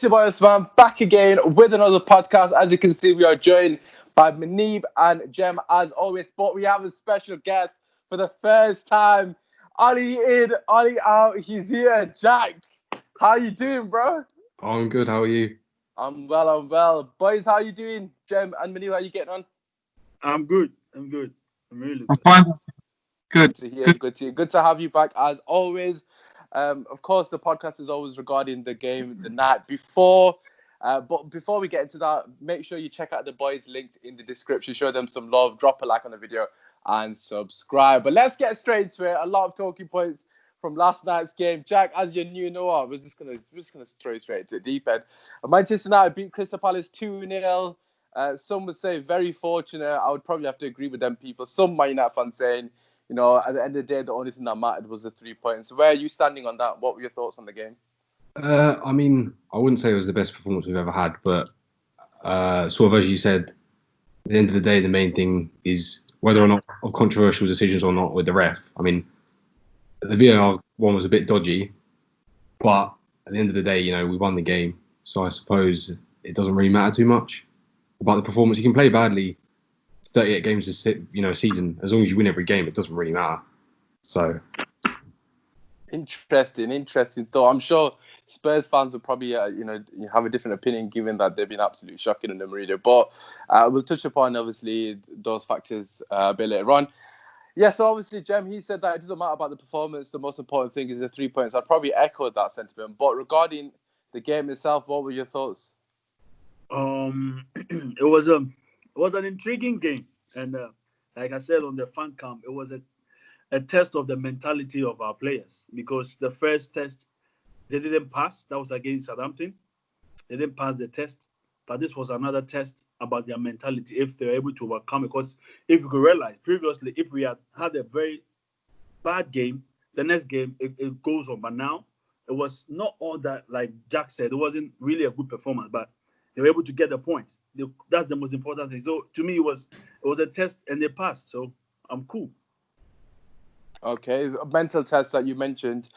your boy Usmaan back again with another podcast. As you can see, we are joined by Manib and Jem as always, but we have a special guest for the first time. Ollie in, Ollie out, he's here. Jack, how you doing, bro? I'm good, how are you? I'm well. Boys, how you doing? Jem and Manib, how you getting on? I'm good. I'm really I'm good. fine. Good Good. to hear. Good to hear. Good to have you back as always. Of course, the podcast is always regarding the game the night before. But before we get into that, make sure you check out the boys' links in the description. Show them some love. Drop a like on the video and subscribe. But let's get straight into it. A lot of talking points from last night's game. Jack, as your new Noah, we're just gonna throw straight into the deep end. Manchester United beat Crystal Palace 2-0. Some would say very fortunate. I would probably have to agree with them people. Some Man United fans saying, you know, at the end of the day, the only thing that mattered was the 3 points. Where are you standing on that? What were your thoughts on the game? I wouldn't say it was the best performance we've ever had, but sort of as you said, at the end of the day, the main thing is whether or not of controversial decisions or not with the ref. I mean, the VAR one was a bit dodgy, but at the end of the day, you know, we won the game. So I suppose it doesn't really matter too much about the performance. You can play badly 38 games a season. As long as you win every game, it doesn't really matter. So interesting thought. I'm sure Spurs fans will probably have a different opinion given that they've been absolutely shocking in the Mourinho. But we'll touch upon obviously those factors a bit later on. Yeah, so obviously Jem, he said that it doesn't matter about the performance. The most important thing is the 3 points. I'd probably echoed that sentiment. But regarding the game itself, what were your thoughts? It was an intriguing game, and like I said on the fan camp, it was a test of the mentality of our players, because the first test they didn't pass. That was against Southampton. They didn't pass the test, but this was another test about their mentality, if they're able to overcome it. Because if you could realize previously, if we had had a very bad game, the next game it goes on. But now it was not all that, like Jack said, it wasn't really a good performance, but they were able to get the points. That's the most important thing. So to me, it was a test and they passed. So I'm cool. Okay, mental test that you mentioned.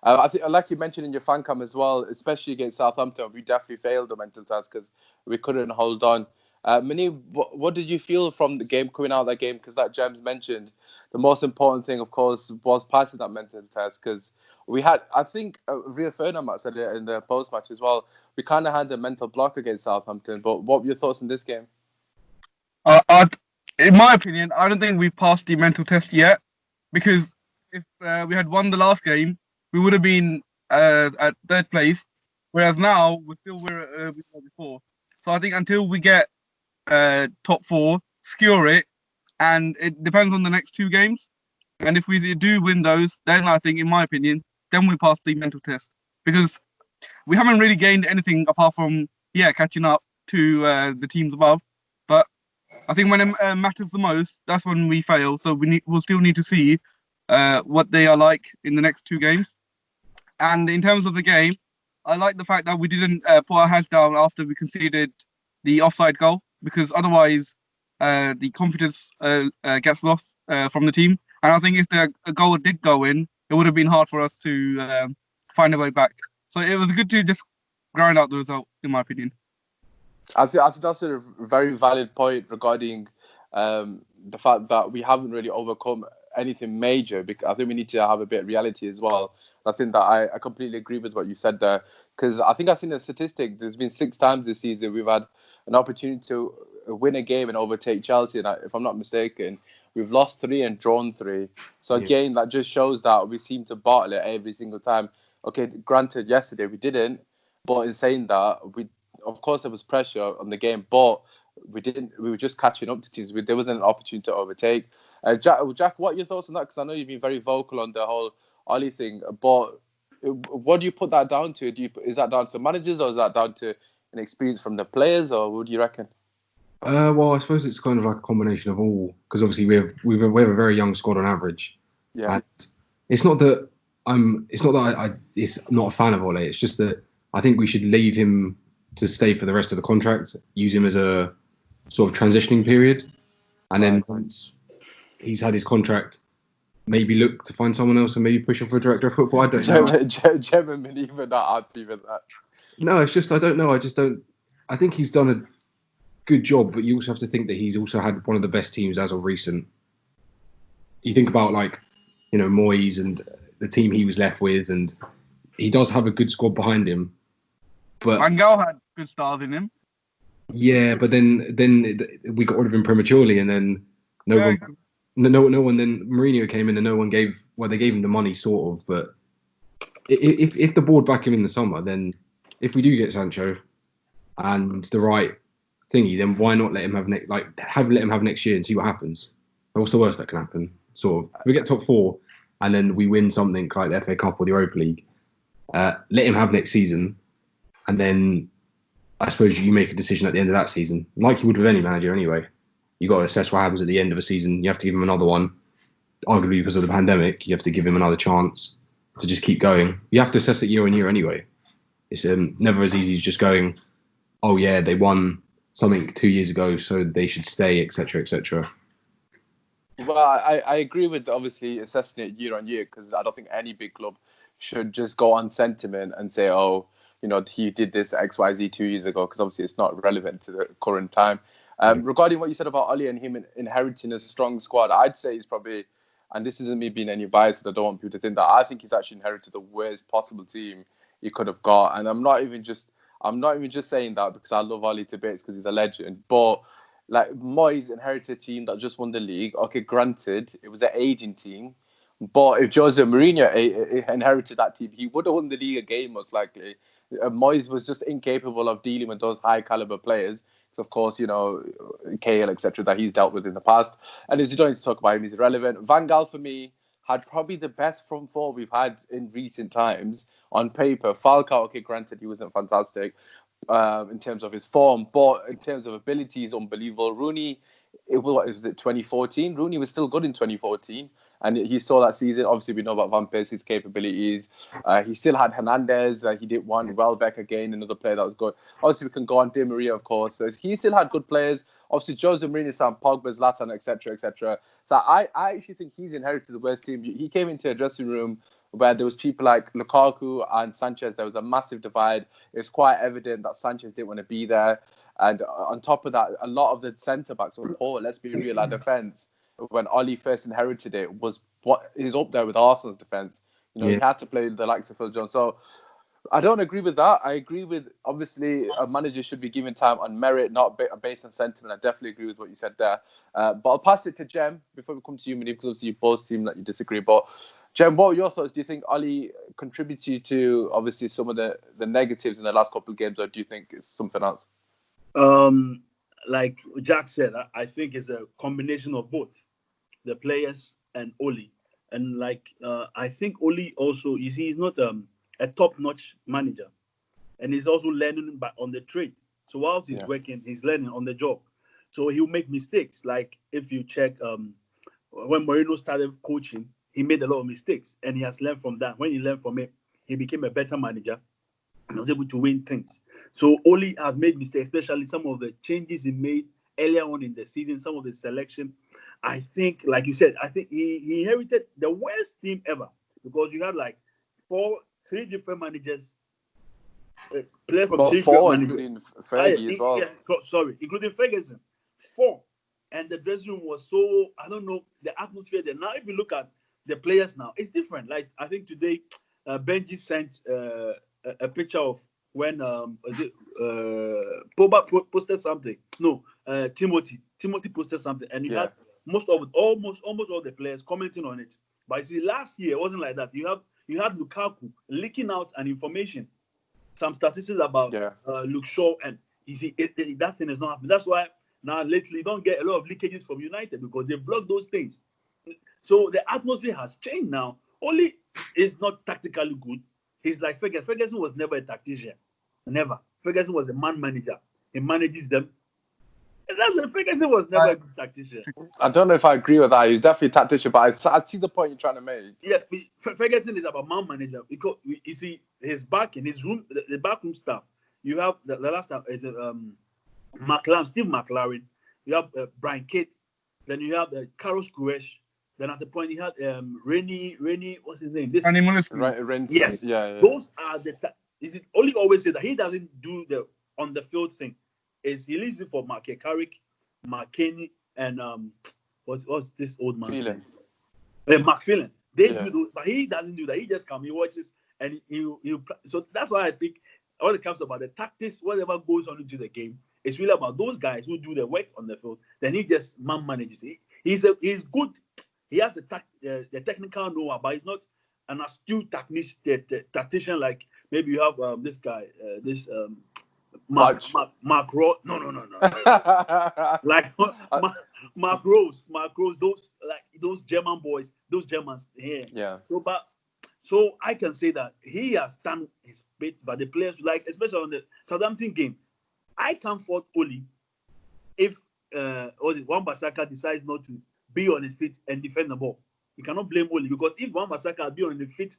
I think, like you mentioned in your fan cam as well, especially against Southampton, we definitely failed the mental test because we couldn't hold on. Mani, what did you feel from the game, coming out of that game? Because like James mentioned, the most important thing, of course, was passing that mental test. Because we had, I think, Rio Ferdinand said it in the post-match as well, we kind of had the mental block against Southampton. But what were your thoughts in this game? In my opinion, I don't think we've passed the mental test yet, because if we had won the last game, we would have been at third place, whereas now we're still where we were before. So I think until we get top four, secure it, and it depends on the next two games. And if we do win those, then I think, in my opinion, then we pass the mental test, because we haven't really gained anything apart from catching up to the teams above. But I think when it matters the most, that's when we fail. So we'll still need to see what they are like in the next two games. And in terms of the game, I like the fact that we didn't put our heads down after we conceded the offside goal, because otherwise the confidence gets lost from the team. And I think if the goal did go in, it would have been hard for us to find a way back. So it was good to just grind out the result, in my opinion. I think that's a very valid point regarding the fact that we haven't really overcome anything major. Because I think we need to have a bit of reality as well. I think that I completely agree with what you said there. Because I think I've seen a statistic. There's been 6 times this season we've had an opportunity to win a game and overtake Chelsea. And if I'm not mistaken, we've lost 3 and drawn 3. So again, that just shows that we seem to bottle it every single time. Okay, granted, yesterday we didn't. But in saying that, of course there was pressure on the game, but we were just catching up to teams. There wasn't an opportunity to overtake. Jack, what are your thoughts on that? Because I know you've been very vocal on the whole Ollie thing, but what do you put that down to? Is that down to the managers, or is that down to an experience from the players, or what do you reckon? Well, I suppose it's kind of like a combination of all, because obviously we have a very young squad on average. Yeah. And it's not that it's not a fan of Ole. It's just that I think we should leave him to stay for the rest of the contract, use him as a sort of transitioning period, and then once he's had his contract, maybe look to find someone else and maybe push him for a director of football. I don't know. Gem and even that, I'd be with that. No, it's just I don't know. I just don't. I think he's done a good job, but you also have to think that he's also had one of the best teams as of recent. You think about Moyes and the team he was left with, and he does have a good squad behind him. But Van Gaal had good stars in him. yeah, but then we got rid of him prematurely, and then no one. Then Mourinho came in, and no one gave. Well, they gave him the money, sort of. But if the board back him in the summer, then if we do get Sancho and the right thingy, then why not let him have next year and see what happens? What's the worst that can happen? Sort of. If we get top 4 and then we win something like the FA Cup or the Europa League, let him have next season, and then I suppose you make a decision at the end of that season, like you would with any manager anyway. You got to assess what happens at the end of a season. You have to give him another one. Arguably because of the pandemic, you have to give him another chance to just keep going. You have to assess it year on year anyway. It's never as easy as just going, oh yeah, they won something 2 years ago, so they should stay, etc., etc. Well, I agree with obviously assessing it year on year, because I don't think any big club should just go on sentiment and say, oh, he did this XYZ 2 years ago, because obviously it's not relevant to the current time. Regarding what you said about Oli and him inheriting a strong squad, I'd say he's probably, and this isn't me being any biased, I don't want people to think that, I think he's actually inherited the worst possible team he could have got. And I'm not even just saying that because I love Oli to bits because he's a legend, but like Moyes inherited a team that just won the league. Okay, granted, it was an aging team, but if Jose Mourinho inherited that team, he would have won the league again, most likely. Moyes was just incapable of dealing with those high caliber players. Of course, Kale, etc., that he's dealt with in the past. And as you don't need to talk about him, he's irrelevant. Van Gaal, for me, had probably the best front four we've had in recent times on paper. Falcao, okay, granted, he wasn't fantastic in terms of his form, but in terms of ability, he's unbelievable. Rooney, was it 2014? Rooney was still good in 2014. And he saw that season. Obviously, we know about Van Persie's capabilities. He still had Hernandez. He did one. Welbeck again, another player that was good. Obviously, we can go on Di Maria, of course. So he still had good players. Obviously, Jose Mourinho, Sam Pogba, Zlatan, etc., etc. So I actually think he's inherited the worst team. He came into a dressing room where there was people like Lukaku and Sanchez. There was a massive divide. It was quite evident that Sanchez didn't want to be there. And on top of that, a lot of the centre-backs were poor. Let's be real, our defence, when Oli first inherited it, was what is up there with Arsenal's defence. He had to play the likes of Phil Jones. So I don't agree with that. I agree with, obviously, a manager should be given time on merit, not based on sentiment. I definitely agree with what you said there. But I'll pass it to Jem before we come to you, Munib, because obviously you both seem like you disagree. But Jem, what are your thoughts? Do you think Oli contributes to obviously some of the negatives in the last couple of games, or do you think it's something else? Like Jack said, I think it's a combination of both, the players and Oli. And I think Oli also, you see, he's not a top-notch manager, and he's also learning on the trade. So whilst he's working, he's learning on the job. So he'll make mistakes. Like if you check, when Mourinho started coaching, he made a lot of mistakes, and he has learned from that. When he learned from it, he became a better manager and was able to win things. So Oli has made mistakes, especially some of the changes he made earlier on in the season, some of the selection. I think, like you said, I think he inherited the worst team ever, because you had three different managers, play from three four, including Fergie as well. Yeah, including Ferguson. 4. And the dressing room was so, I don't know, the atmosphere there. Now, if you look at the players now, it's different. Like, I think today, Benji sent a picture of when Pogba posted something. No, Timothy posted something, and you had almost all the players commenting on it. But you see, last year it wasn't like that. You had Lukaku leaking out an information, some statistics about Luke Shaw, and you see that thing is not happening. That's why now lately you don't get a lot of leakages from United, because they block those things. So the atmosphere has changed now. Oli is not tactically good. He's like Ferguson. Ferguson was never a tactician. Never. Ferguson was a man manager. He manages them. And Ferguson was never a good tactician. I don't know if I agree with that. He's definitely a tactician, but I see the point you're trying to make. Yeah, Ferguson is about man manager, because you see his back in his room, the backroom staff. You have the last staff is Steve McLaren. You have Brian Kidd. Then you have Carlos Queiroz. Then at the point you had Rennie, what's his name? Rennie Mullis. Right, yes. Yeah. Those are is it Oli always say that he doesn't do the on the field thing. Is he leaves it for Mark Carrick, Mark Kenny, and what's this old man's name? Mark Phelan. They do those, but he doesn't do that. He just comes, he watches, and he so that's why I think when it comes about the tactics, whatever goes on into the game, it's really about those guys who do the work on the field. Then he just manages. He's good. He has the technical know-how, but he's not an astute tactician like maybe you have this guy, Mark Rose. No. Like Mark Rose, those German boys, those Germans here. Yeah. So I can say that he has done his bit, but the players especially on the Southampton game, I can't fault Oli if Wan-Bissaka decides not to be on his feet and defend the ball. You cannot blame Oli, because if Wan-Bissaka had been on the feet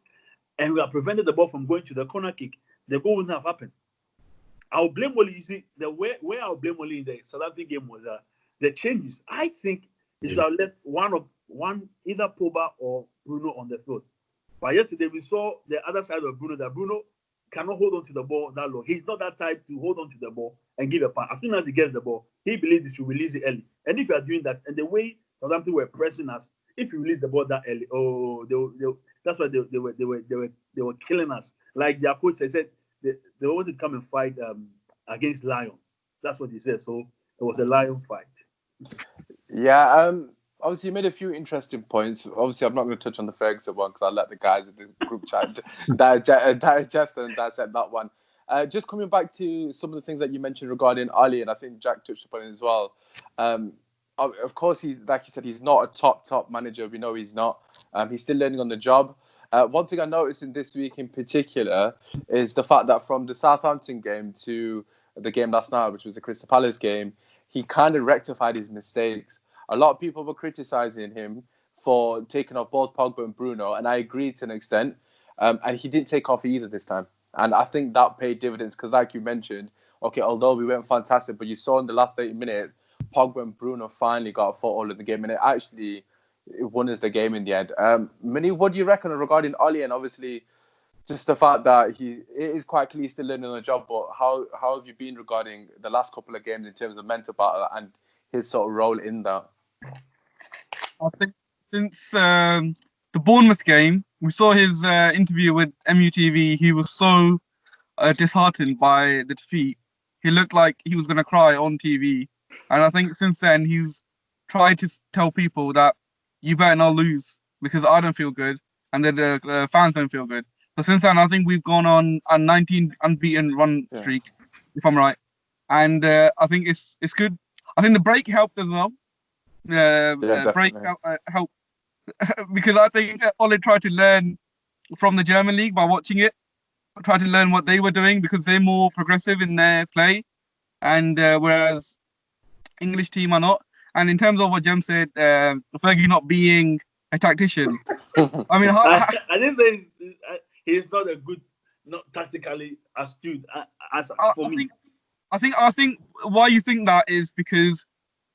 and we have prevented the ball from going to the corner kick, the goal wouldn't have happened. I'll blame Oli. You see, the where I'll blame Oli in the Southampton game was the changes. I think he should have let one either Pogba or Bruno on the field. But yesterday we saw the other side of Bruno, that Bruno cannot hold on to the ball that long. He's not that type to hold on to the ball and give a pass. As soon as he gets the ball, he believes he should release it early. And if you are doing that, and the way Southampton were pressing us, if you release the ball that early, that's why they were killing us. Like their coach said, they wanted to come and fight against lions. That's what he said. So it was a lion fight. Yeah. Obviously, you made a few interesting points. Obviously, I'm not going to touch on the Ferguson one because I'll let the guys in the group chat digest and dissect that one. Just coming back to some of the things that you mentioned regarding Ali, and I think Jack touched upon it as well. Of course, like you said, he's not a top manager. We know he's not. He's still learning on the job. One thing I noticed in this week in particular is the fact that from the Southampton game to the game last night, which was the Crystal Palace game, he kind of rectified his mistakes. A lot of people were criticising him for taking off both Pogba and Bruno, and I agree to an extent. And he didn't take off either this time. And I think that paid dividends because, like you mentioned, okay, although we went fantastic, but you saw in the last 80 minutes, Pogba and Bruno finally got a foothold in the game, and it won us the game in the end. Mini, what do you reckon regarding Oli? And obviously, just the fact that it is quite clear he's still learning on the job, but how have you been regarding the last couple of games in terms of mental battle and his sort of role in that? I think since the Bournemouth game, we saw his interview with MUTV. He was so disheartened by the defeat. He looked like he was going to cry on TV. And I think since then, he's tried to tell people that you better not lose because I don't feel good and the fans don't feel good. So since then, I think we've gone on a 19 unbeaten run streak, if I'm right. And I think it's good. I think the break helped as well. Break helped because I think Ole tried to learn from the German league by watching it. Tried to learn what they were doing because they're more progressive in their play, and whereas English team are not. And in terms of what Jem said, Fergie not being a tactician. I mean, I didn't say he's not a good, not tactically astute for me. I think why you think that is because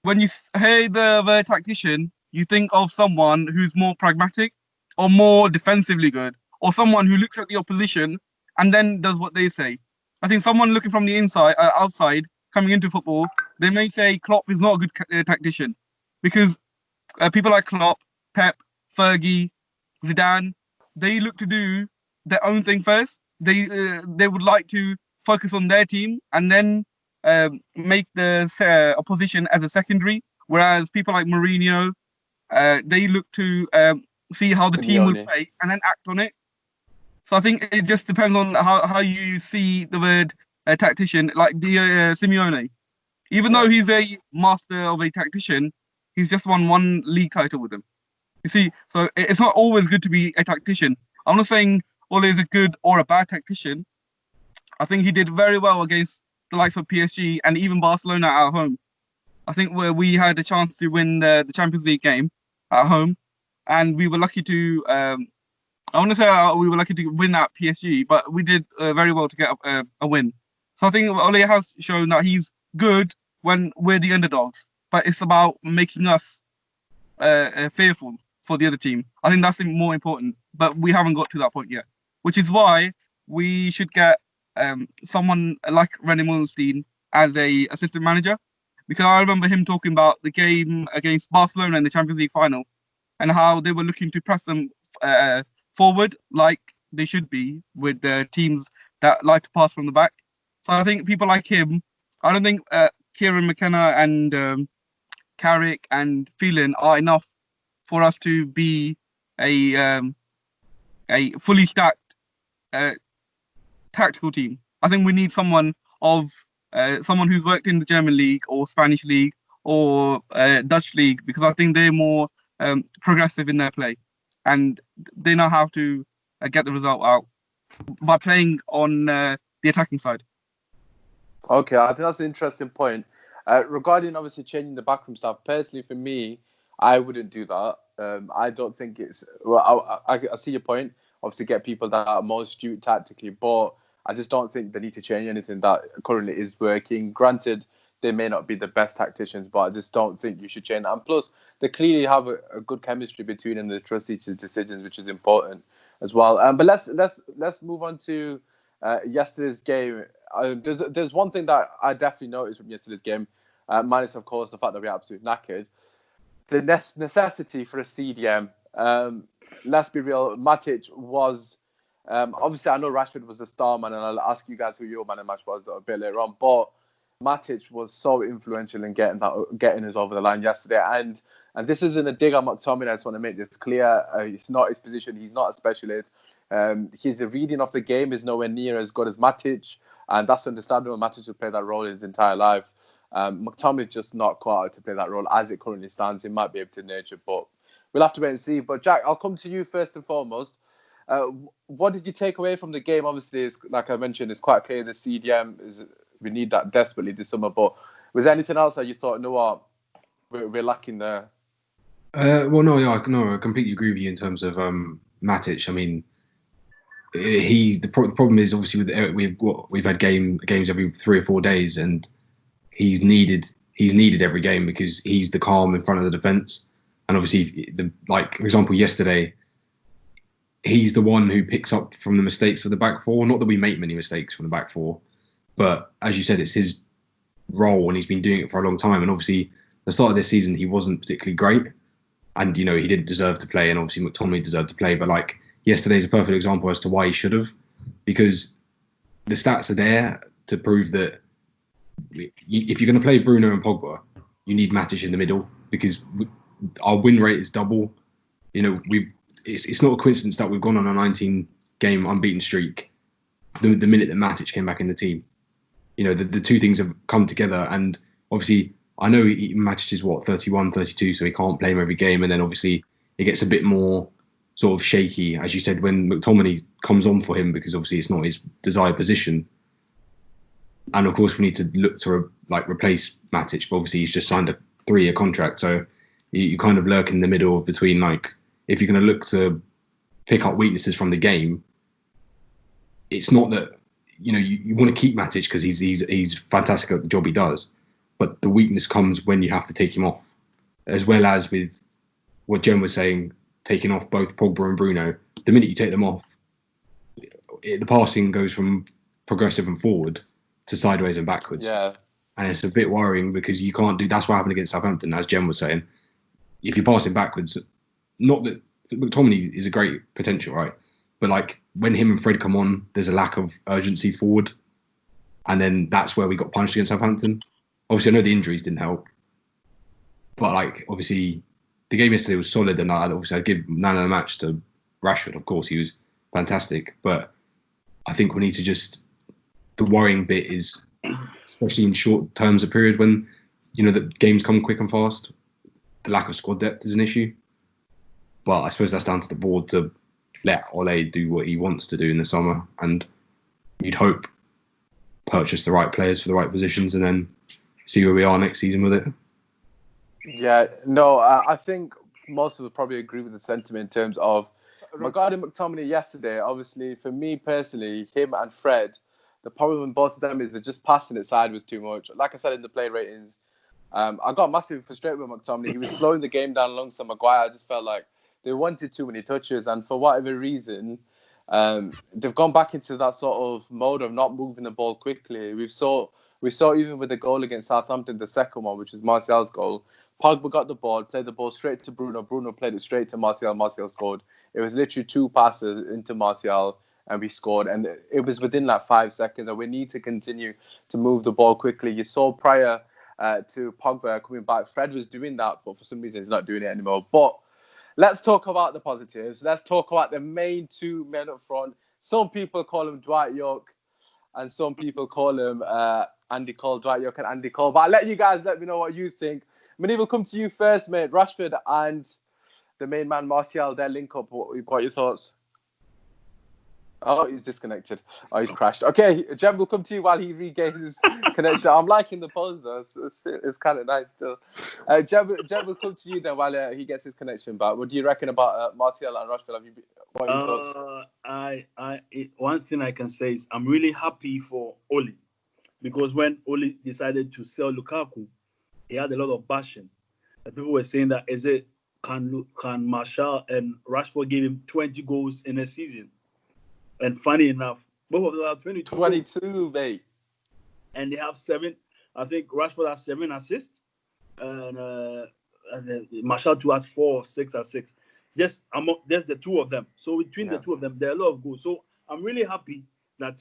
when you hear the word tactician, you think of someone who's more pragmatic or more defensively good, or someone who looks at the opposition and then does what they say. I think someone looking from the outside, coming into football, they may say Klopp is not a good tactician because people like Klopp, Pep, Fergie, Zidane, they look to do their own thing first. They would like to focus on their team and then make the opposition as a secondary. Whereas people like Mourinho, they look to see how the team will play and then act on it. So I think it just depends on how you see the word tactician, like Simeone. Even though he's a master of a tactician, he's just won one league title with him. You see, so it's not always good to be a tactician. I'm not saying Ole is a good or a bad tactician. I think he did very well against the likes of PSG and even Barcelona at home. I think where we had a chance to win the Champions League game at home, and we were lucky to. I want to say we were lucky to win at PSG, but we did very well to get a win. So I think Ole has shown that he's good when we're the underdogs, but it's about making us fearful for the other team. I think that's more important, but we haven't got to that point yet, which is why we should get someone like René Mullenstein as a assistant manager, because I remember him talking about the game against Barcelona in the Champions League final and how they were looking to press them forward like they should be with the teams that like to pass from the back. So I think people like him. I don't think Kieran McKenna and Carrick and Phelan are enough for us to be a fully stacked tactical team. I think we need someone who's worked in the German league or Spanish league or Dutch league, because I think they're more progressive in their play and they know how to get the result out by playing on the attacking side. Okay, I think that's an interesting point. Regarding obviously changing the backroom staff, personally for me, I wouldn't do that. I don't think it's. Well, I see your point. Obviously, get people that are more astute tactically, but I just don't think they need to change anything that currently is working. Granted, they may not be the best tacticians, but I just don't think you should change that. And plus, they clearly have a good chemistry between them. They trust each other's decisions, which is important as well. But let's move on to yesterday's game. There's one thing that I definitely noticed from yesterday's game, minus of course the fact that we're absolutely knackered. The necessity for a CDM. Let's be real. Matic was obviously, I know Rashford was the star man, and I'll ask you guys who your man of the match was a bit later on. But Matic was so influential in getting us over the line yesterday. And this isn't a dig on McTominay. I just want to make this clear. It's not his position. He's not a specialist. His reading of the game is nowhere near as good as Matic, and that's understandable. Matic will play that role his entire life. McTominay's just not quite out to play that role as it currently stands. He might be able to nurture, but we'll have to wait and see. But Jack, I'll come to you first and foremost. What did you take away from the game? Obviously, like I mentioned, it's quite clear the CDM we need that desperately this summer. But was there anything else that you thought, no, what we're lacking there? I completely agree with you in terms of Matic. I mean, the problem is obviously we've had games every 3 or 4 days, and he's needed every game because he's the calm in front of the defence. And obviously, for example, yesterday, he's the one who picks up from the mistakes of the back four. Not that we make many mistakes from the back four, but as you said, it's his role and he's been doing it for a long time. And obviously, the start of this season, he wasn't particularly great. And, he didn't deserve to play. And obviously, McTominay deserved to play. But yesterday's a perfect example as to why he should have. Because the stats are there to prove that if you're going to play Bruno and Pogba, you need Matic in the middle. Because our win rate is double. It's not a coincidence that we've gone on a 19-game unbeaten streak the minute that Matic came back in the team. The two things have come together, and obviously I know Matic is 31, 32, so he can't play him every game, and then obviously it gets a bit more sort of shaky, as you said, when McTominay comes on for him, because obviously it's not his desired position. And of course we need to look to replace Matic, but obviously he's just signed a 3-year contract, so you kind of lurk in the middle between if you're going to look to pick up weaknesses from the game, it's not that you want to keep Matic because he's fantastic at the job he does, but the weakness comes when you have to take him off, as well as with what Jen was saying, taking off both Pogba and Bruno. The minute you take them off, the passing goes from progressive and forward to sideways and backwards. Yeah. And it's a bit worrying because you can't do. That's what happened against Southampton, as Jen was saying. If you're passing backwards, not that McTominay is a great potential, right? But when him and Fred come on, there's a lack of urgency forward, and then that's where we got punched against Southampton. Obviously, I know the injuries didn't help, but obviously the game yesterday was solid, and I'd give man of the match to Rashford. Of course, he was fantastic, but I think we need to the worrying bit is, especially in short terms of period when the games come quick and fast, the lack of squad depth is an issue. But I suppose that's down to the board to let Ole do what he wants to do in the summer, and you'd hope purchase the right players for the right positions and then see where we are next season with it. Yeah, no, I think most of us probably agree with the sentiment in terms of regarding McTominay yesterday. Obviously, for me personally, him and Fred, the problem with both of them is they're just passing it sideways too much. Like I said in the play ratings, I got massively frustrated with McTominay. He was slowing the game down alongside Maguire. I just felt like they wanted too many touches, and for whatever reason, they've gone back into that sort of mode of not moving the ball quickly. We saw even with the goal against Southampton, the second one, which was Martial's goal. Pogba got the ball, played the ball straight to Bruno. Bruno played it straight to Martial. Martial scored. It was literally 2 passes into Martial, and we scored. And it was within like 5 seconds. And we need to continue to move the ball quickly. You saw prior to Pogba coming back, Fred was doing that, but for some reason he's not doing it anymore. But let's talk about the positives. Let's talk about the main 2 men up front. Some people call him Dwight York, and some people call him Andy Cole, Dwight York and Andy Cole. But I'll let you guys let me know what you think. Mani, we'll come to you first, mate. Rashford and the main man, Martial, their link up. What are your thoughts? Oh, he's disconnected. Oh, he's crashed. Okay, Jem, we'll come to you while he regains connection. I'm liking the pose, though. It's kind of nice still. Jem will come to you then while he gets his connection back. What do you reckon about Martial and Rashford? What are your thoughts? One thing I can say is I'm really happy for Oli, because when Oli decided to sell Lukaku, he had a lot of bashing. People were saying that can Martial and Rashford give him 20 goals in a season? And funny enough, both of them have 22. 22, mate. And they have 7. I think Rashford has 7 assists. And Martial too has 4 or 6 assists. Just the 2 of them. So between the 2 of them, there are a lot of goals. So I'm really happy that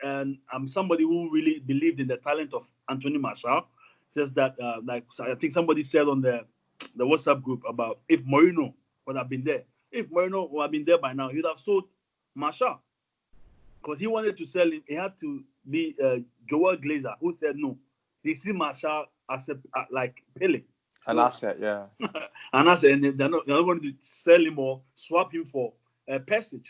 I'm somebody who really believed in the talent of Anthony Martial. Just that, I think somebody said on the WhatsApp group about if Mourinho would have been there. If Mourinho would have been there by now, he'd have sold Martial. Because he wanted to sell him, it had to be Joel Glazer who said no. They see Martial as like Pele. So, an asset, yeah. An asset, and they're not going to sell him or swap him for Perisic.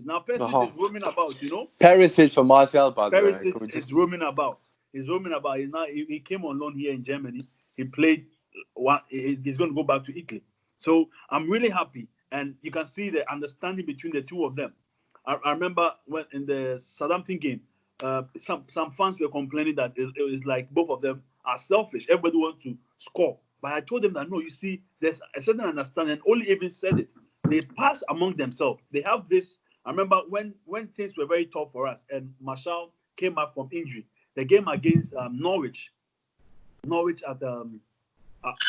Now Perisic is roaming about, you know. Perisic for Martial, by the way. Perisic is roaming about. He's roaming about. He came on loan here in Germany. He played. He's going to go back to Italy. So I'm really happy, and you can see the understanding between the 2 of them. I remember when in the Southampton game, some fans were complaining that it was like both of them are selfish. Everybody wants to score. But I told them that, no, you see, there's a certain understanding. Only even said it. They pass among themselves. They have this. I remember when things were very tough for us and Martial came back from injury. The game against Norwich at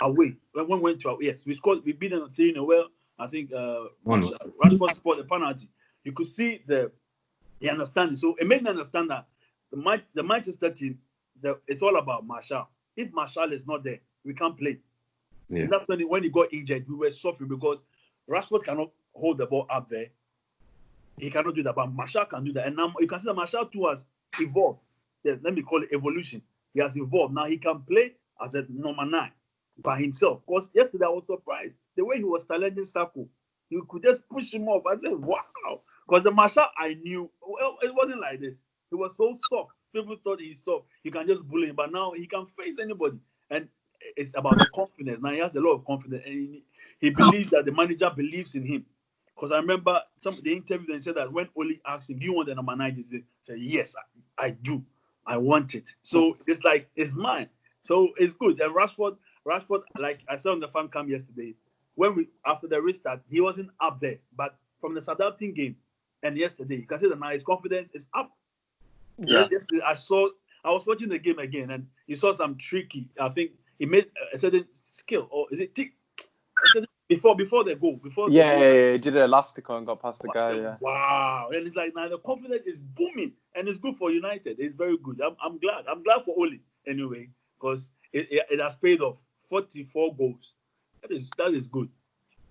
away. When we went to we scored. We beat them 3-0. Well, I think Rashford scored a penalty. You could see the understanding. So it made me understand that the Manchester team, it's all about Martial. If Martial is not there, we can't play. Yeah. And that's when he got injured, we were suffering because Rashford cannot hold the ball up there. He cannot do that, but Martial can do that. And now you can see that Martial too has evolved. Yes, let me call it evolution. He has evolved. Now he can play as a number 9 by himself. Because yesterday I was surprised. The way he was challenging Sako, you could just push him off. I said, wow. Because the Martial I knew, well, it wasn't like this. He was so soft. People thought he's soft. You can just bully him. But now he can face anybody. And it's about the confidence. Now he has a lot of confidence. And he believes that the manager believes in him. Because I remember the interview, they said that when Oli asked him, do you want the number 9? He said, yes, I do. I want it. So it's like, it's mine. So it's good. And Rashford, like I said on the fan cam yesterday, after the restart, he wasn't up there. But from the Southampton game and yesterday, you can see that now his confidence is up. Yeah. I was watching the game again, and you saw some tricky. I think he made a certain skill, or is it tick? Before the goal. He did an elastico and got past the guy. Yeah. Wow. And it's like now the confidence is booming, and it's good for United. It's very good. I'm glad. I'm glad for Oli anyway, because it has paid off. 44 goals. That is good.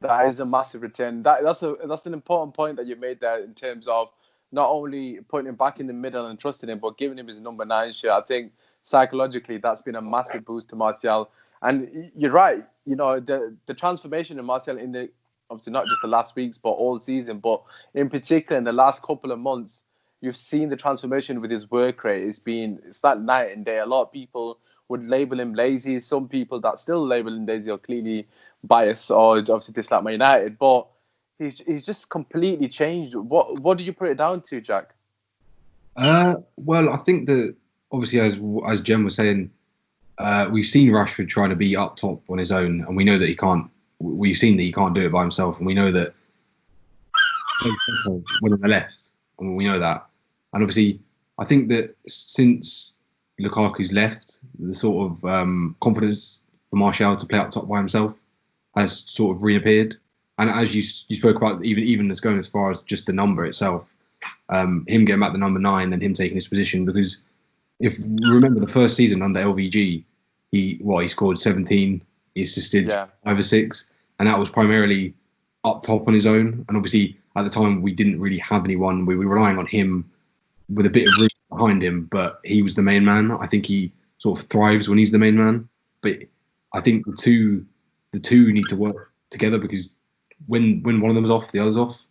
That is a massive return. That's an important point that you made there in terms of not only putting him back in the middle and trusting him, but giving him his number 9 shirt. I think psychologically that's been a massive boost to Martial. And you're right, you know, the transformation in Martial in the, obviously not just the last weeks, but all season, but in particular in the last couple of months, you've seen the transformation with his work rate. It's that night and day. A lot of people would label him lazy. Some people that still label him lazy are clearly biased or obviously dislike Man United. But he's just completely changed. What do you put it down to, Jack? Well, I think that obviously as Jem was saying, we've seen Rashford trying to be up top on his own, and we know that he can't. We've seen that he can't do it by himself, and we know that when on the left. I mean, we know that. And obviously, I think that since Lukaku's left, the sort of confidence for Martial to play up top by himself has sort of reappeared. And as you spoke about, even as going as far as just the number itself, him getting back the number 9 and him taking his position, because if you remember the first season under LVG, he scored 17, he assisted 5 or 6, and that was primarily up top on his own. And obviously at the time we didn't really have anyone. We were relying on him with a bit of room behind him, but he was the main man. I think he sort of thrives when he's the main man. But I think the two need to work together, because when one of them's off, the other's off.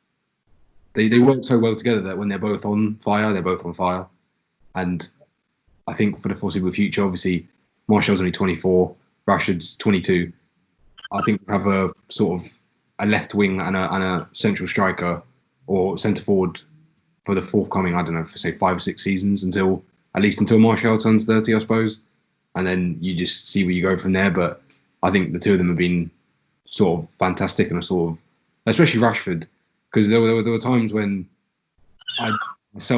They work so well together that when they're both on fire, they're both on fire. And I think for the foreseeable future, obviously, Martial's only 24, Rashford's 22. I think we have a sort of a left wing and a central striker or centre forward for the forthcoming, I don't know, for say 5 or 6 seasons, until Martial turns 30, I suppose. And then you just see where you go from there. But I think the two of them have been sort of fantastic, and a sort of, especially Rashford, because there were times when I was,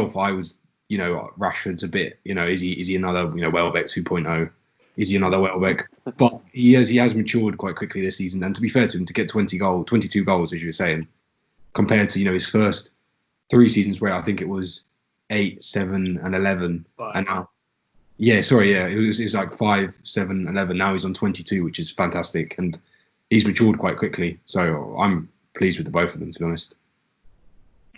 Rashford's a bit, is he another, Welbeck 2.0? Is he another Welbeck? But he has matured quite quickly this season. And to be fair to him, to get 22 goals, as you were saying, compared to, his first 3 seasons where I think it was 8, 7 and 11. And now, it was like 5, 7, 11. Now he's on 22, which is fantastic. And he's matured quite quickly. So I'm pleased with the both of them, to be honest.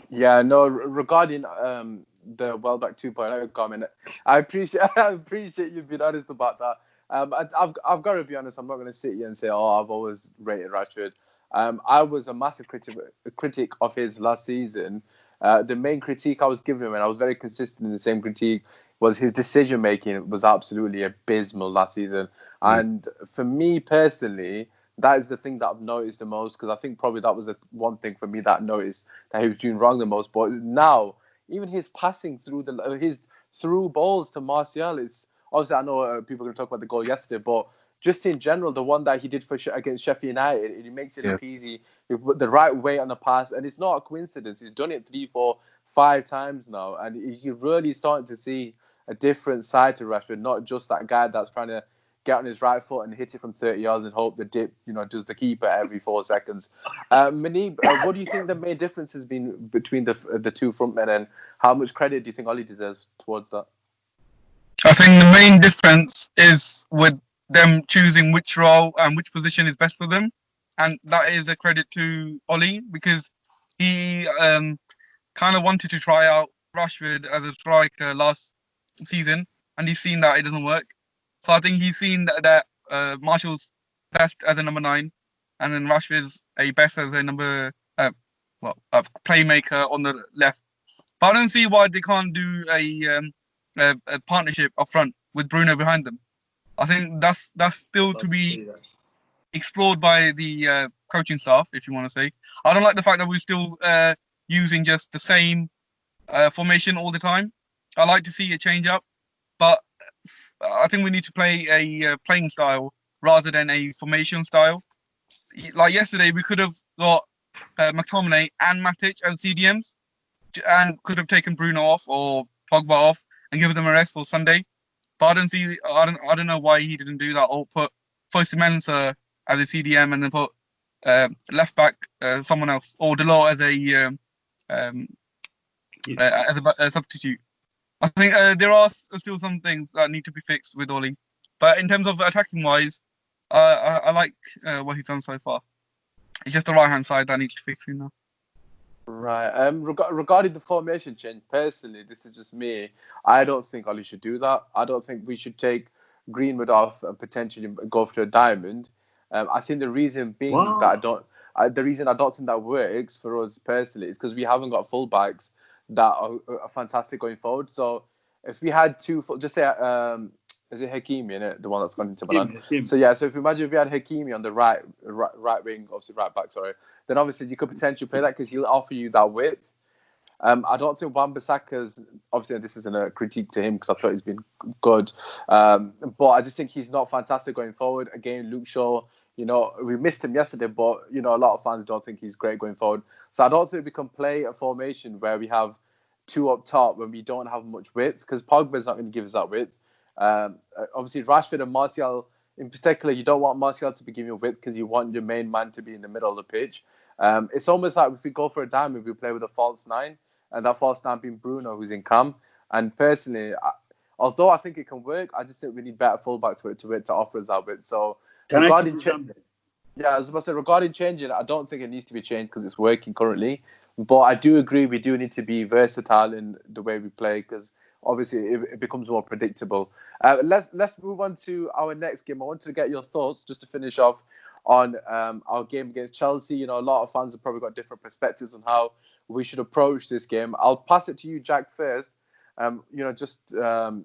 Yeah, no, regarding the Welbeck 2.0 comment, I appreciate you being honest about that. I've got to be honest. I'm not going to sit here and say, I've always rated Rashford. I was a massive critic of his last season. The main critique I was giving him, and I was very consistent in the same critique, was his decision making was absolutely abysmal last season. And for me personally, that is the thing that I've noticed the most, because I think probably that was the one thing for me that I noticed that he was doing wrong the most. But now, even his passing his through balls to Martial, it's obviously, I know people are going to talk about the goal yesterday, but just in general, the one that he did against Sheffield United, he makes it look easy. He put the right weight on the pass, and it's not a coincidence. He's done it 3, 4, 5 times now, and you're really starting to see a different side to Rashford, not just that guy that's trying to get on his right foot and hit it from 30 yards and hope the dip, does the keeper every 4 seconds. Manib, what do you think the main difference has been between the two frontmen, and how much credit do you think Oli deserves towards that? I think the main difference is with them choosing which role and which position is best for them, and that is a credit to Oli, because he kind of wanted to try out Rashford as a striker last season, and he's seen that it doesn't work. So I think he's seen that Martial's best as a number 9, and then Rashford's best as a a playmaker on the left. But I don't see why they can't do a partnership up front with Bruno behind them. I think that's still to be explored by the coaching staff, if you want to say. I don't like the fact that we're still using just the same formation all the time. I like to see a change up, but I think we need to play a playing style rather than a formation style. Like yesterday, we could have got McTominay and Matic as CDMs, and could have taken Bruno off or Pogba off and given them a rest for Sunday. But I don't know why he didn't do that, or put Fosu Mensah as a CDM and then put left back someone else, or Delort as a substitute. I think there are still some things that need to be fixed with Oli. But in terms of attacking wise, I like what he's done so far. It's just the right hand side that needs fixing now. Right. Regarding the formation change, personally, this is just me. I don't think Oli should do that. I don't think we should take Greenwood off and potentially go for a diamond. I think the reason being that the reason I don't think that works for us personally is because we haven't got fullbacks that are fantastic going forward. So if we had two, just say, is it Hakimi, innit? The one that's gone into Milan? So if you imagine if we had Hakimi on the right wing, obviously right back, then obviously you could potentially play that because he'll offer you that width. I don't think Wan-Bissaka's, obviously this isn't a critique to him because I thought he's been good, but I just think he's not fantastic going forward. Again, Luke Shaw, We missed him yesterday, but a lot of fans don't think he's great going forward. So I don't think we can play a formation where we have two up top when we don't have much width, because Pogba's not going to give us that width. Obviously, Rashford and Martial in particular, you don't want Martial to be giving you width because you want your main man to be in the middle of the pitch. It's almost like if we go for a diamond, we play with a false nine, and that false nine being Bruno, who's in cam. And personally, although I think it can work, I just think we need better fullback to offer us that width. So regarding changing, I don't think it needs to be changed because it's working currently. But I do agree we do need to be versatile in the way we play, because obviously it becomes more predictable. Let's move on to our next game. I wanted to get your thoughts just to finish off on our game against Chelsea. A lot of fans have probably got different perspectives on how we should approach this game. I'll pass it to you, Jack, first. Just to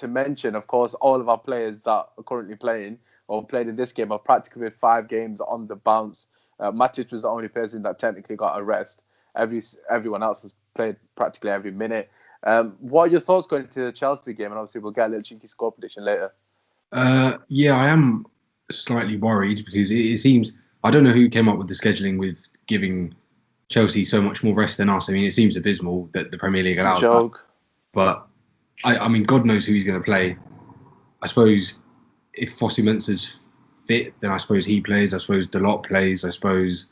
mention, of course, all of our players that are currently playing or played in this game are practically with 5 games on the bounce. Matic was the only person that technically got a rest. Everyone else has played practically every minute. What are your thoughts going into the Chelsea game? And obviously, we'll get a little cheeky score prediction later. Yeah, I am slightly worried because it seems, I don't know who came up with the scheduling with giving Chelsea so much more rest than us. I mean, it seems abysmal that the Premier League allows that. But I mean, God knows who he's going to play. I suppose if Fossey Mensah's fit, then I suppose he plays. I suppose Dalot plays. I suppose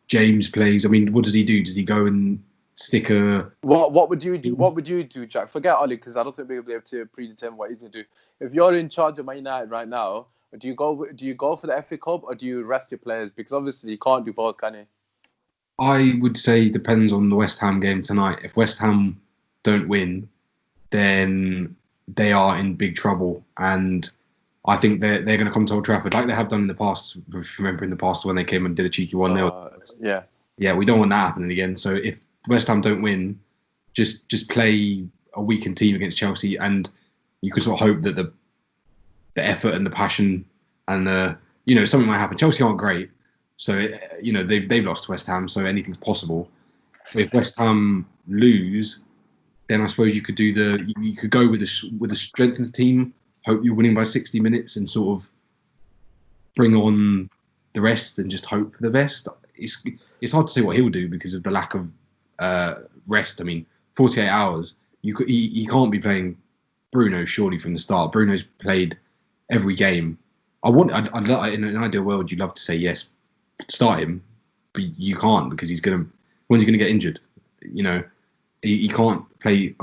James plays. I mean, what does he do? Does he go and stick a... What would you do? What would you do, Jack? Forget Oli, because I don't think we'll be able to predetermine what he's going to do. If you're in charge of Man United right now, do you go for the FA Cup or do you rest your players? Because obviously you can't do both, can you? I would say it depends on the West Ham game tonight. If West Ham don't win, then they are in big trouble. And I think they're going to come to Old Trafford like they have done in the past. If you remember in the past when they came and did a cheeky 1-0. Yeah, we don't want that happening again. So if West Ham don't win, just play a weakened team against Chelsea, and you could sort of hope that the effort and the passion and something might happen. Chelsea aren't great, so they've lost to West Ham, so anything's possible. If West Ham lose, then I suppose you could go with a strengthened team, hope you're winning by 60 minutes, and sort of bring on the rest and just hope for the best. It's hard to say what he'll do because of the lack of rest. I mean, 48 hours. He can't be playing Bruno surely from the start. Bruno's played every game. In an ideal world, you'd love to say yes, start him, but you can't because when's he gonna get injured? He can't play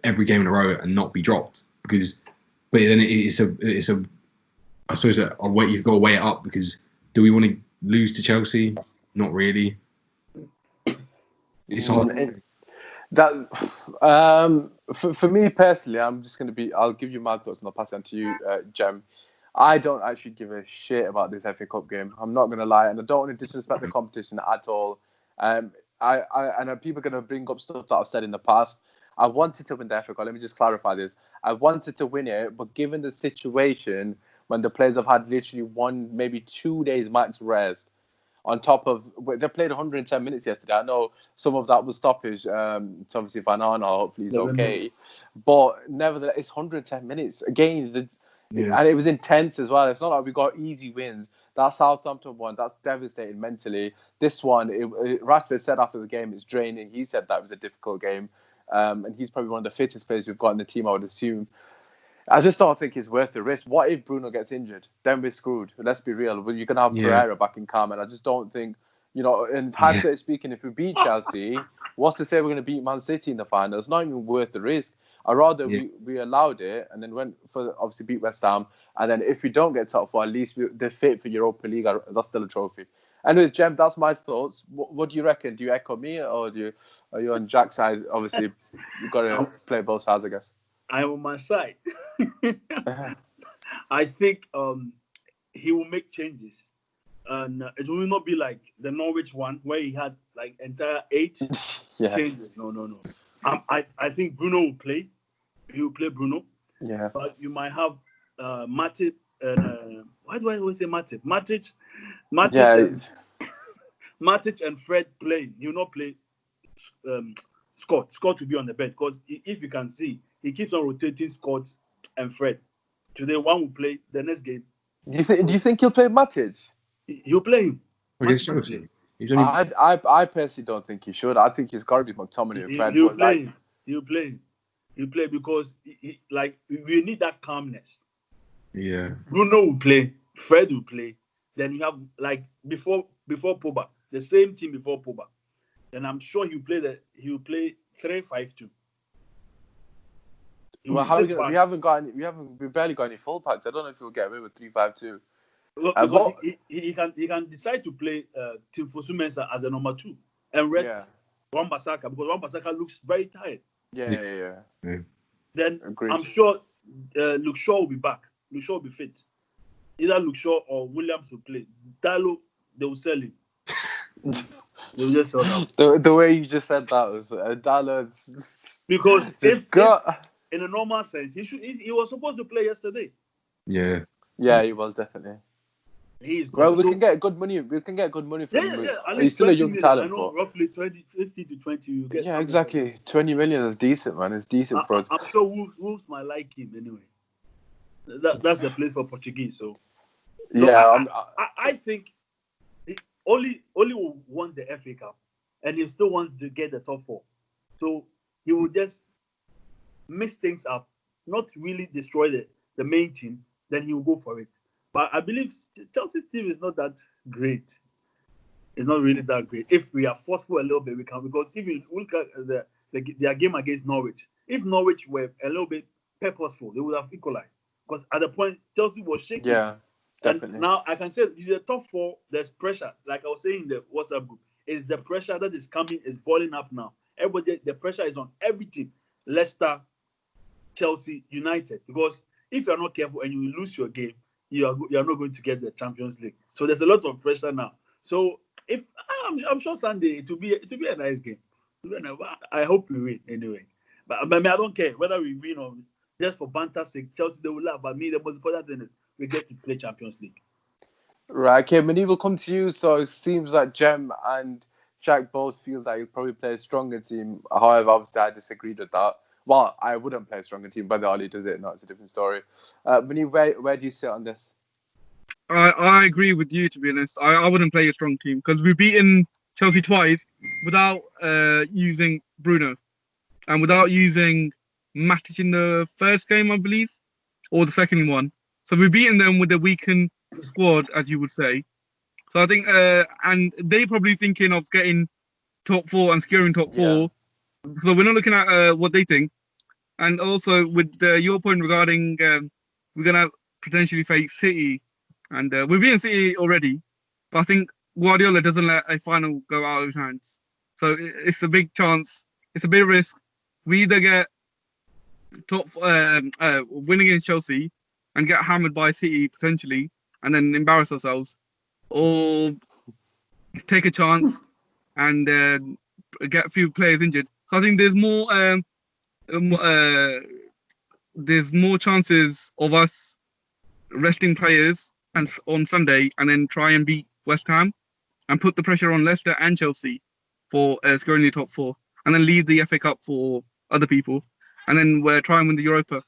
every game in a row and not be dropped but then it's a I suppose you've got to weigh it up, because do we want to lose to Chelsea? Not really. It's hard. For me personally, I'll give you my thoughts and I'll pass it on to you, Jem. I don't actually give a shit about this FA Cup game. I'm not going to lie, and I don't want to disrespect the competition at all. I know people are going to bring up stuff that I've said in the past. I wanted to win the FA Cup. Let me just clarify this. I wanted to win it, but given the situation when the players have had literally 1, maybe 2 days max rest, on top of, they played 110 minutes yesterday. I know some of that was stoppage. So obviously Van Aanholt, hopefully he's okay. But nevertheless, it's 110 minutes. Again, and it was intense as well. It's not like we got easy wins. That Southampton one, that's devastating mentally. This one, Rashford said after the game, it's draining. He said that was a difficult game. And he's probably one of the fittest players we've got in the team, I would assume. I just don't think it's worth the risk. What if Bruno gets injured? Then we're screwed. Let's be real. You're going to have Pereira back in calm, and I just don't think, and hypothetically speaking, if we beat Chelsea, what's to say we're going to beat Man City in the final? It's not even worth the risk. I'd rather we allowed it and then went for, obviously, beat West Ham. And then if we don't get top 4, at least they're fit for Europa League. That's still a trophy. Anyways, Jem, that's my thoughts. What do you reckon? Do you echo me, or are you on Jack's side? Obviously, you've got to play both sides, I guess. I'm on my side. I think he will make changes, and it will not be like the Norwich one where he had like entire 8 changes. No. I think Bruno will play. He will play Bruno. Yeah. But you might have Matip. Why do I always say Matip? Matic. Matic and Fred playing. He will not play Scott. Scott will be on the bench because if you can see, he keeps on rotating Scott and Fred. Today, one will play. The next game, Do you think he'll play Matic? You play him. Against Matic will Chelsea. play. He's only I personally don't think he should. I think he's got to be McTominay and Fred. He'll But play him. He'll play him. He'll play because like we need that calmness. yeah. Bruno will play. Fred will play. Then you have like before Pogba, the same team before Pogba. Then I'm sure he'll play 3-5-2. well, we barely got any full packs. I don't know if he'll get away with 3-5-2. Because he can decide to play Tim Fosu-Mensah as a number 2 and rest Wan-Bissaka because Wan-Bissaka looks very tired. Yeah. Then Agreed. I'm sure Luke Shaw will be back. Luke Shaw will be fit. Either Luke Shaw or Williams will play. Dallo, they will sell him. They will just sell him. The way you just said that was Dallo. Because if in a normal sense, he was supposed to play yesterday. Yeah, he was definitely. He is good. Well, we can get good money. We can get good money from him. He's still a young talent. I know roughly 50 to 20 you get. Yeah, exactly. 20 million is decent, man. It's decent for us. I'm sure Wolves might like him anyway. That's the place for Portuguese. So yeah, I think Oli will want the FA Cup, and he still wants to get the top 4. So he will just mix things up, not really destroy the main team. Then he will go for it. But I believe Chelsea's team is not that great. It's not really that great. If we are forceful a little bit, we can. Because if you look at their game against Norwich, if Norwich were a little bit purposeful, they would have equalized. Because at the point, Chelsea was shaking. Yeah, definitely. And now I can say the top 4, there's pressure. Like I was saying in the WhatsApp group, it's the pressure that is coming, is boiling up now. Everybody, the pressure is on every team. Leicester, Chelsea, United. Because if you're not careful and you lose your game, you are not going to get the Champions League. So there's a lot of pressure now. So if I'm sure Sunday it will be a nice game. I hope we win anyway. But I don't care whether we win or just for banter's sake. Chelsea, they will laugh. But me, the most important thing is we get to play Champions League. Right. Okay, Mani, will come to you. So it seems like Jem and Jack both feel that you'll probably play a stronger team. However, obviously I disagreed with that. Well, I wouldn't play a stronger team, but Oli does it. No, it's a different story. Mani, where do you sit on this? I agree with you, to be honest. I wouldn't play a strong team because we've beaten Chelsea twice without using Bruno and without using Matic in the first game, I believe, or the second one. So we've beaten them with a weakened squad, as you would say. So I think, and they're probably thinking of getting top 4 and securing top 4. Yeah. So we're not looking at what they think. And also with your point regarding we're going to potentially face City. And we've been in City already. But I think Guardiola doesn't let a final go out of his hands. So it's a big chance. It's a big risk. We either get win against Chelsea and get hammered by City potentially and then embarrass ourselves, or take a chance and get a few players injured. So I think there's more chances of us resting players and on Sunday and then try and beat West Ham and put the pressure on Leicester and Chelsea for scoring the top 4 and then leave the FA Cup for other people and then we're trying to win the Europa.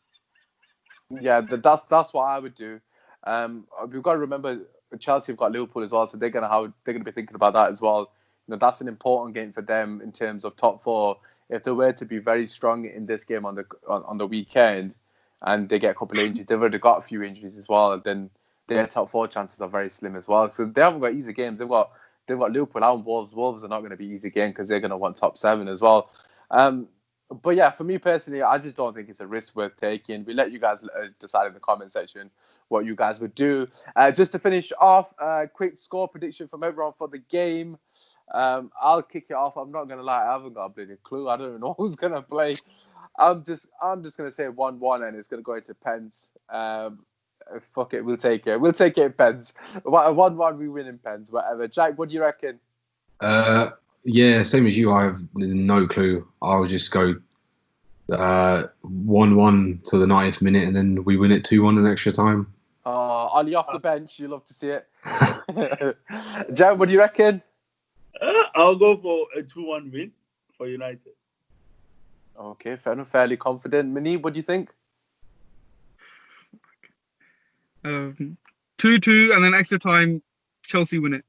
Yeah, that's what I would do. We've got to remember Chelsea have got Liverpool as well, so they're gonna be thinking about that as well. That's an important game for them in terms of top 4. If they were to be very strong in this game on the weekend, and they get a couple of injuries, they've already got a few injuries as well, then their top 4 chances are very slim as well. So they haven't got easy games. They've got Liverpool and Wolves. Wolves are not going to be easy game because they're going to want top 7 as well. But yeah, for me personally, I just don't think it's a risk worth taking. We let you guys decide in the comment section what you guys would do. Just to finish off, quick score prediction from everyone for the game. I'll kick it off. I'm not gonna lie, I haven't got a bloody clue. I don't even know who's gonna play. I'm just gonna say 1-1 and it's gonna go into pens. Fuck it, we'll take it. We'll take it in pens. 1-1, we win in pens. Whatever. Jack, what do you reckon? Yeah, same as you. I have no clue. I'll just go 1-1 till the 90th minute, and then we win it 2-1 in extra time. Ollie off the bench. You love to see it. Jack, what do you reckon? I'll go for a 2-1 win for United. Okay, fair enough. Fairly confident. Mani, what do you think? 2-2, and then extra time, Chelsea win it.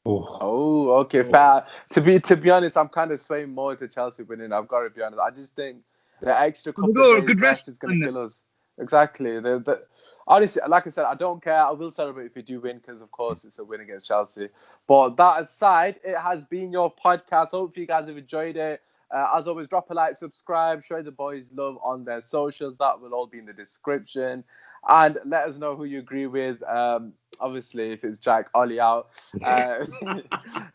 Oh, okay, fair. To be honest, I'm kind of swaying more to Chelsea winning. I've got to be honest. I just think the extra We've couple of got a days good rest rest. is going to kill us. Exactly. Honestly, like I said, I don't care. I will celebrate if we do win because, of course, it's a win against Chelsea. But that aside, it has been your podcast. Hopefully, you guys have enjoyed it. As always, drop a like, subscribe, show the boys love on their socials. That will all be in the description. And let us know who you agree with. Obviously, if it's Jack, Ollie out.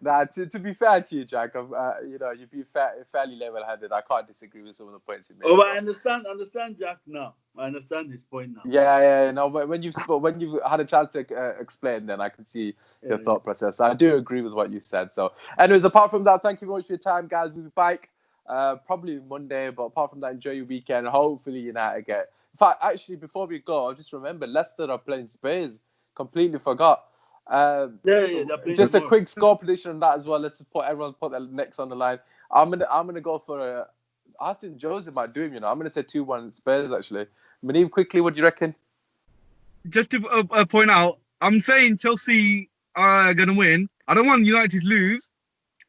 Nah, to be fair to you, Jack, you've been fairly level-headed. I can't disagree with some of the points you made. Oh, I understand Jack now. I understand his point now. Yeah. No, but when you've had a chance to explain, then I can see your thought process. I do agree with what you said. So, anyways, apart from that, thank you very much for your time, guys. We'll be back probably Monday. But apart from that, enjoy your weekend. Hopefully, United get. In fact, actually, before we go, I just remember Leicester are playing Spurs. Completely forgot. Just a quick score prediction on that as well. Let's just everyone put their necks on the line. I'm gonna go for I think Joseph might do him. I'm gonna say 2-1 Spurs actually. Maneem, quickly, what do you reckon? Just to point out, I'm saying Chelsea are gonna win. I don't want United to lose,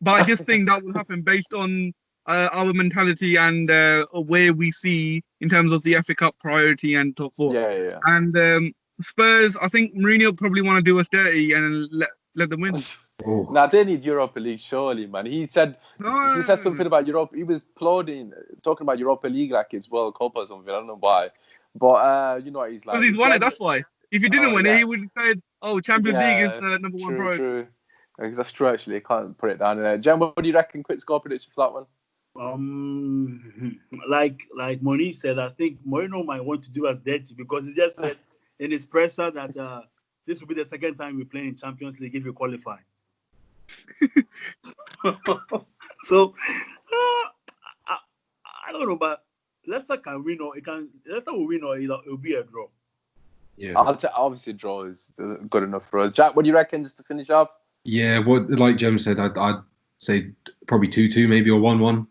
but I just think that will happen based on our mentality and where we see in terms of the FA Cup priority and top four. Yeah. And Spurs, I think Mourinho probably want to do us dirty and let them win. Now they need Europa League, surely, man. He said something about Europe. He was talking about Europa League like it's World Cup or something. I don't know why, but you know what he's like. Because he's won it. That's why. If he didn't win it, he would have said, "Oh, Champions League is the number one priority." True. That's true. Actually, can't put it down in there. Jem, what do you reckon? Quick score prediction for that one. Like Moni said, I think Mourinho might want to do us dirty because he just said in his presser that this will be the second time we play in Champions League if we qualify. So I don't know, but Leicester can win Leicester will win or it'll be a draw. Yeah. Obviously, draw is good enough for us. Jack, what do you reckon? Just to finish off. Yeah, like Jem said, I'd say probably 2-2 maybe or 1-1.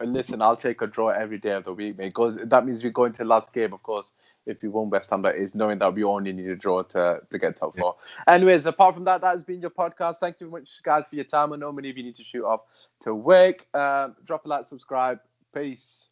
And listen, I'll take a draw every day of the week, mate. Because that means we go into the last game, of course. If we won West Ham, that is knowing that we only need a draw to get top four. Anyways, apart from that, that has been your podcast. Thank you very much, guys, for your time. I know many of you need to shoot off to work. Drop a like, subscribe. Peace.